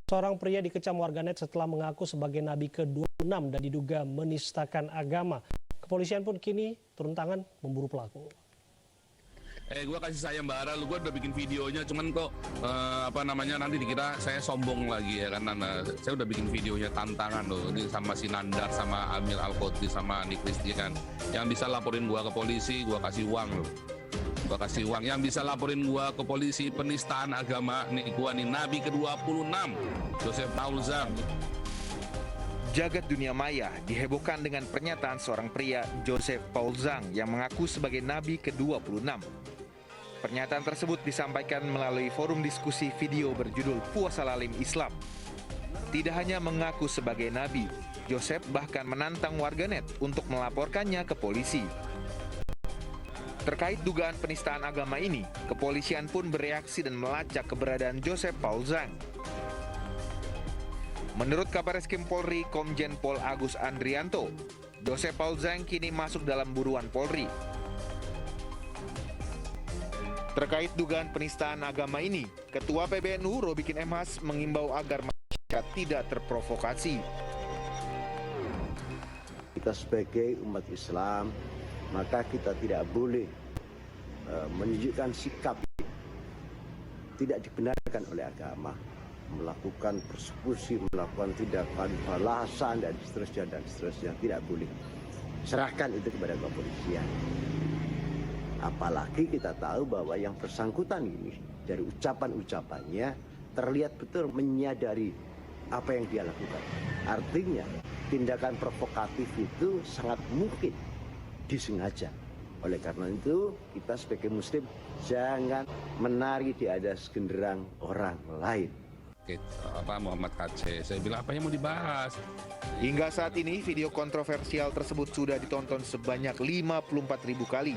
Seorang pria dikecam warganet setelah mengaku sebagai nabi ke-26 dan diduga menistakan agama. Kepolisian pun kini turun tangan memburu pelaku. Gue kasih sayembara, gue udah bikin videonya, cuman kok nanti dikira saya sombong lagi ya kan. Saya udah bikin videonya tantangan loh, ini sama si Nandar, sama Amir Al-Kotri, sama Andi Kristian. Yang bisa laporin gue ke polisi, gue kasih uang loh. Gue kasih uang. Yang bisa laporin gue ke polisi penistaan agama, nih gue nih nabi ke-26, Joseph Paul Zhang. Jagat dunia maya dihebohkan dengan pernyataan seorang pria, Joseph Paul Zhang, yang mengaku sebagai nabi ke-26. Pernyataan tersebut disampaikan melalui forum diskusi video berjudul Puasa Lalim Islam. Tidak hanya mengaku sebagai nabi, Joseph bahkan menantang warganet untuk melaporkannya ke polisi. Terkait dugaan penistaan agama ini, kepolisian pun bereaksi dan melacak keberadaan Joseph Paul Zhang. Menurut Kabareskrim Polri, Komjen Pol Agus Andrianto, Joseph Paul Zhang kini masuk dalam buruan Polri. Terkait dugaan penistaan agama ini, Ketua PBNU Robikin M. Has mengimbau agar masyarakat tidak terprovokasi. Kita sebagai umat Islam, maka kita tidak boleh menunjukkan sikap tidak dibenarkan oleh agama, melakukan persekusi, melakukan tindakan balasan dan seterusnya tidak boleh. Serahkan itu kepada kepolisian. Apalagi kita tahu bahwa yang bersangkutan ini dari ucapan-ucapannya terlihat betul menyadari apa yang dia lakukan. Artinya tindakan provokatif itu sangat mungkin disengaja. Oleh karena itu kita sebagai muslim jangan menari di atas genderang orang lain. Muhammad KC, saya bilang apa yang mau dibahas? Hingga saat ini video kontroversial tersebut sudah ditonton sebanyak 54.000 kali.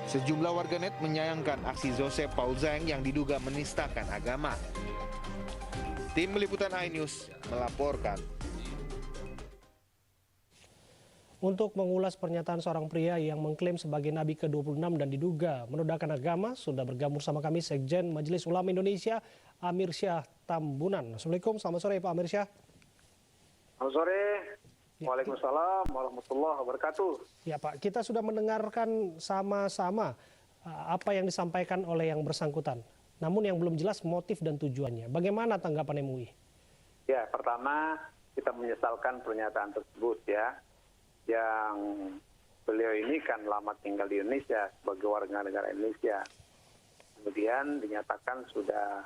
Sejumlah warganet menyayangkan aksi Joseph Paul Zhang yang diduga menistakan agama. Tim Liputan iNews melaporkan. Untuk mengulas pernyataan seorang pria yang mengklaim sebagai nabi ke-26 dan diduga menodaikan agama, sudah bergabung sama kami Sekjen Majelis Ulama Indonesia, Amir Syah Tambunan. Assalamualaikum, selamat sore Pak Amir Syah. Selamat sore. Waalaikumsalam warahmatullahi wabarakatuh. Ya Pak, kita sudah mendengarkan sama-sama apa yang disampaikan oleh yang bersangkutan. Namun yang belum jelas motif dan tujuannya. Bagaimana tanggapan MUI? Ya, pertama kita menyesalkan pernyataan tersebut ya. Yang beliau ini kan lama tinggal di Indonesia sebagai warga negara Indonesia. Kemudian dinyatakan sudah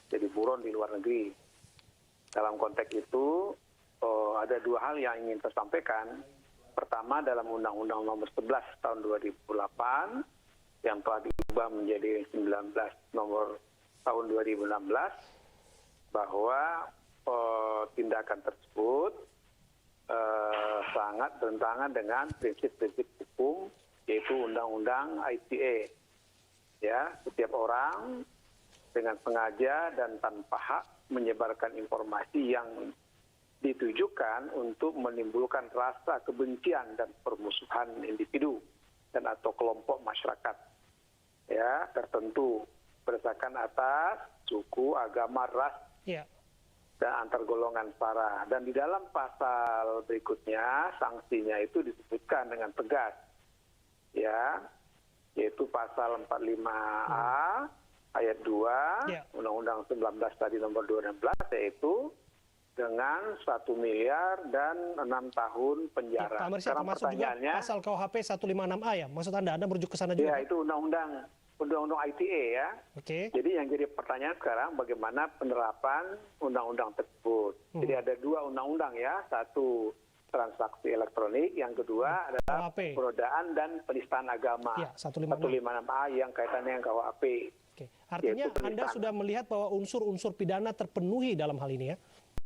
jadi buron di luar negeri. Dalam konteks itu ada dua hal yang ingin saya sampaikan. Pertama, dalam Undang-Undang Nomor 11 Tahun 2008 yang telah diubah menjadi 19 Nomor Tahun 2016 bahwa tindakan tersebut sangat bertentangan dengan prinsip-prinsip hukum, yaitu Undang-Undang ITE. Ya, setiap orang dengan sengaja dan tanpa hak menyebarkan informasi yang ditujukan untuk menimbulkan rasa kebencian dan permusuhan individu dan atau kelompok masyarakat ya tertentu berdasarkan atas suku, agama, ras dan antar golongan sara. Dan di dalam pasal berikutnya sanksinya itu disebutkan dengan tegas ya, yaitu pasal 45A ayat 2 Undang-Undang 19 tadi nomor 2016, yaitu dengan 1 miliar dan 6 tahun penjara. Pak Amir Syah, termasuk juga pasal KUHP 156A ya? Maksud Anda merujuk ke sana juga? Ya, itu Undang-Undang ITE ya. Oke. Jadi yang jadi pertanyaan sekarang bagaimana penerapan undang-undang tersebut. Jadi ada dua undang-undang ya. Satu transaksi elektronik, yang kedua adalah penodaan dan penistaan agama. Ya, 156A yang kaitannya dengan KUHP. Oke. Artinya Anda sudah melihat bahwa unsur-unsur pidana terpenuhi dalam hal ini ya?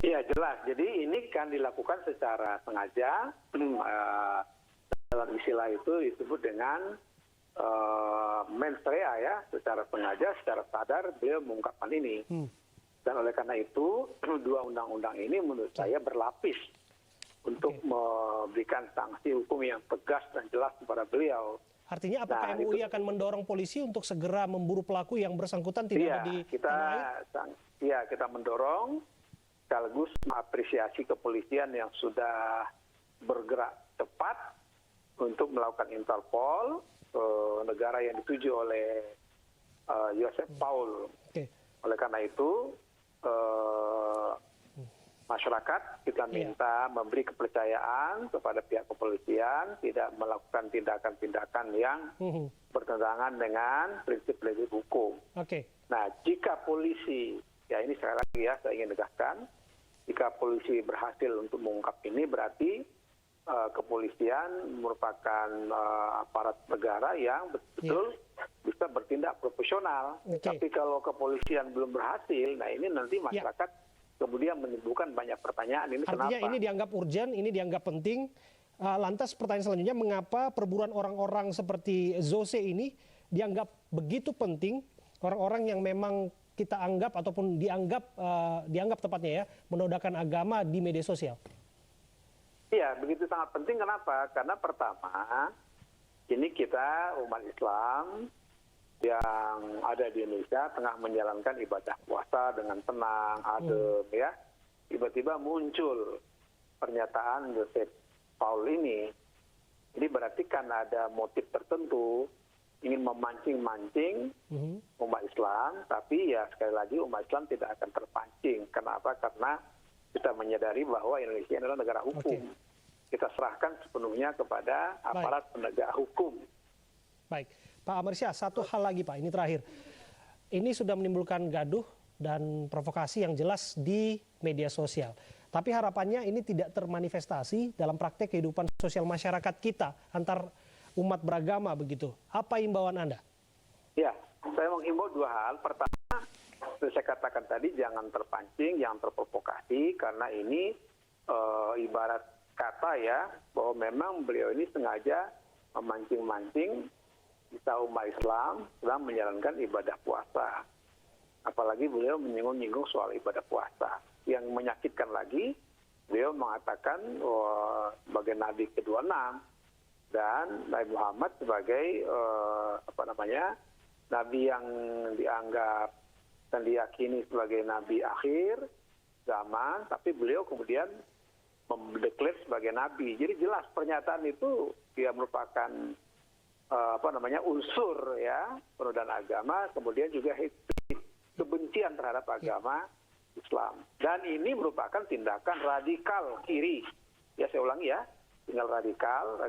Iya jelas, jadi ini kan dilakukan secara sengaja, dalam istilah itu disebut dengan mens rea ya, secara sengaja, secara sadar beliau mengungkapkan ini. Dan oleh karena itu, dua undang-undang ini menurut saya berlapis untuk memberikan sanksi hukum yang tegas dan jelas kepada beliau. Artinya apakah MUI akan mendorong polisi untuk segera memburu pelaku yang bersangkutan tidak ada di tanah air? Kita mendorong sekaligus mengapresiasi kepolisian yang sudah bergerak cepat untuk melakukan interpol ke negara yang dituju oleh Joseph Paul. Oke. Oleh karena itu, masyarakat kita minta memberi kepercayaan kepada pihak kepolisian, tidak melakukan tindakan-tindakan yang bertentangan dengan prinsip-prinsip hukum. Oke. Nah, jika polisi, ya ini sekali lagi ya saya ingin tegaskan, jika polisi berhasil untuk mengungkap ini berarti kepolisian merupakan aparat negara yang betul-betul bisa bertindak profesional. Tapi kalau kepolisian belum berhasil, nah ini nanti masyarakat kemudian menimbulkan banyak pertanyaan. Ini artinya kenapa? ini dianggap urgent, ini dianggap penting. Lantas pertanyaan selanjutnya, mengapa perburuan orang-orang seperti Jose ini dianggap begitu penting, orang-orang yang memang kita anggap ataupun dianggap tepatnya ya, menodaikan agama di media sosial? Iya, begitu sangat penting. Kenapa? Karena pertama, ini kita umat Islam yang ada di Indonesia tengah menjalankan ibadah puasa dengan tenang, adem, ya. Tiba-tiba muncul pernyataan Joseph Paul ini. Ini berarti kan ada motif tertentu, ingin memancing-mancing umat Islam, tapi ya sekali lagi umat Islam tidak akan terpancing. Kenapa? Karena kita menyadari bahwa Indonesia adalah negara hukum. Kita serahkan sepenuhnya kepada aparat penegak hukum. Baik, Pak Amirsyah, satu hal lagi Pak, ini terakhir. Ini sudah menimbulkan gaduh dan provokasi yang jelas di media sosial. Tapi harapannya ini tidak termanifestasi dalam praktek kehidupan sosial masyarakat kita antar umat beragama begitu. Apa imbauan Anda? Ya, saya menghimbau dua hal. Pertama, seperti saya katakan tadi, jangan terpancing, jangan terprovokasi, karena ini ibarat kata ya, bahwa memang beliau ini sengaja memancing-mancing kita umat Islam sedang menjalankan ibadah puasa. Apalagi beliau menyinggung-nyinggung soal ibadah puasa. Yang menyakitkan lagi, beliau mengatakan sebagai Nabi ke-26 dan Nabi Muhammad sebagai Nabi yang dianggap dan diyakini sebagai Nabi akhir zaman, tapi beliau kemudian mendeklar sebagai Nabi. Jadi jelas pernyataan itu dia merupakan unsur ya penodaan agama, kemudian juga kebencian terhadap agama Islam. Dan ini merupakan tindakan radikal kiri. Ya saya ulangi ya, tinggal radikal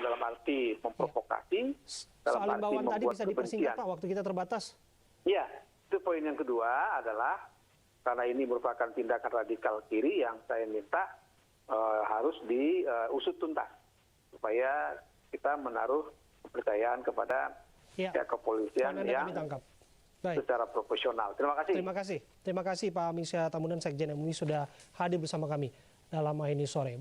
dalam arti memprovokasi, dalam soal arti imbauan tadi membuat bisa dipersingkat kebencian. Pak, waktu kita terbatas. Iya, itu poin yang kedua adalah karena ini merupakan tindakan radikal kiri yang saya minta harus diusut tuntas supaya kita menaruh kepercayaan kepada pihak kepolisian yang secara profesional. Terima kasih. Terima kasih Pak Amirsyah Tambunan, Sekjen MUI sudah hadir bersama kami dalam ini sore.